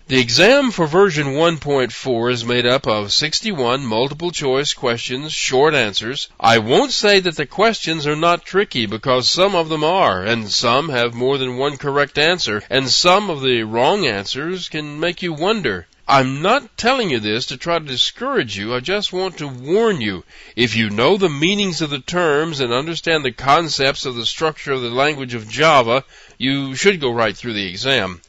The exam for version 1.4 is made up of 61 multiple-choice questions, short answers. I won't say that the questions are not tricky, because some of them are, and some have more than one correct answer, and some of the wrong answers can make you wonder. I'm not telling you this to try to discourage you. I just want to warn you. If you know the meanings of the terms and understand the concepts of the structure of the language of Java, you should go right through the exam.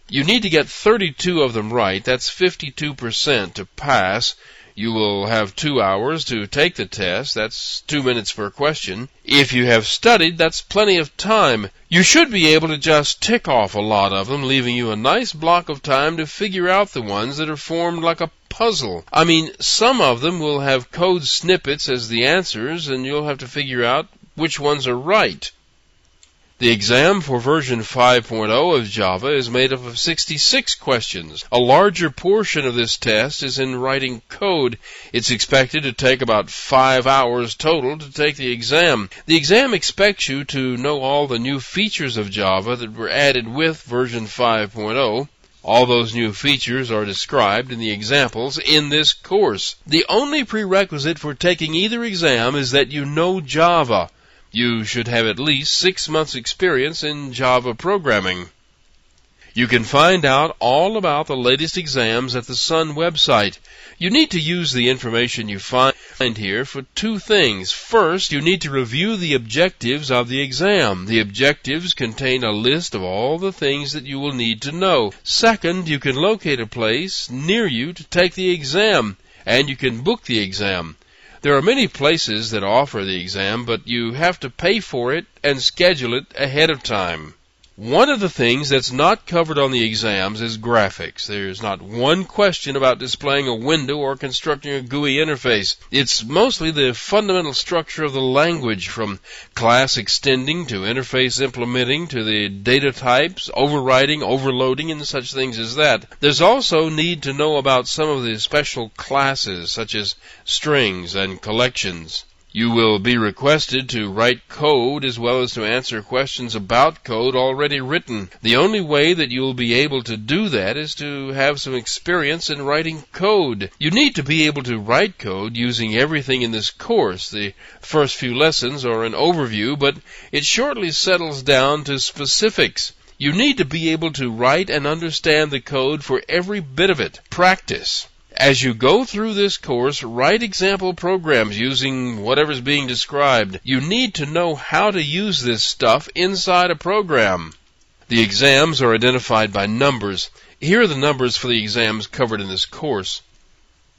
You need to get 32 of them right. That's 52% to pass. You will have 2 hours to take the test. That's 2 minutes per question. If you have studied, that's plenty of time. You should be able to just tick off a lot of them, leaving you a nice block of time to figure out the ones that are formed like a puzzle. I mean, some of them will have code snippets as the answers, and you'll have to figure out which ones are right. The exam for version 5.0 of Java is made up of 66 questions. A larger portion of this test is in writing code. It's expected to take about 5 hours total to take the exam. The exam expects you to know all the new features of Java that were added with version 5.0. All those new features are described in the examples in this course. The only prerequisite for taking either exam is that you know Java. You should have at least 6 months' experience in Java programming. You can find out all about the latest exams at the Sun website. You need to use the information you find here for 2 things. First, you need to review the objectives of the exam. The objectives contain a list of all the things that you will need to know. Second, you can locate a place near you to take the exam, and you can book the exam. There are many places that offer the exam, but you have to pay for it and schedule it ahead of time. One of the things that's not covered on the exams is graphics. There's not one question about displaying a window or constructing a GUI interface. It's mostly the fundamental structure of the language, from class extending to interface implementing to the data types, overriding, overloading, and such things as that. There's also need to know about some of the special classes, such as strings and collections. You will be requested to write code as well as to answer questions about code already written. The only way that you will be able to do that is to have some experience in writing code. You need to be able to write code using everything in this course. The first few lessons are an overview, but it shortly settles down to specifics. You need to be able to write and understand the code for every bit of it. Practice. As you go through this course, write example programs using whatever's being described. You need to know how to use this stuff inside a program. The exams are identified by numbers. Here are the numbers for the exams covered in this course.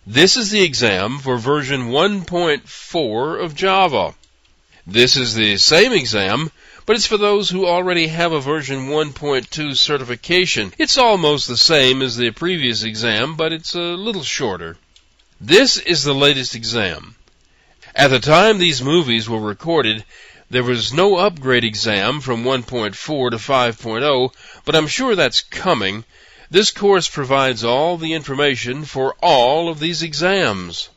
This is the exam for version 1.4 of Java. This is the same exam, but it's for those who already have a version 1.2 certification. It's almost the same as the previous exam, but it's a little shorter. This is the latest exam. At the time these movies were recorded, there was no upgrade exam from 1.4 to 5.0, but I'm sure that's coming. This course provides all the information for all of these exams.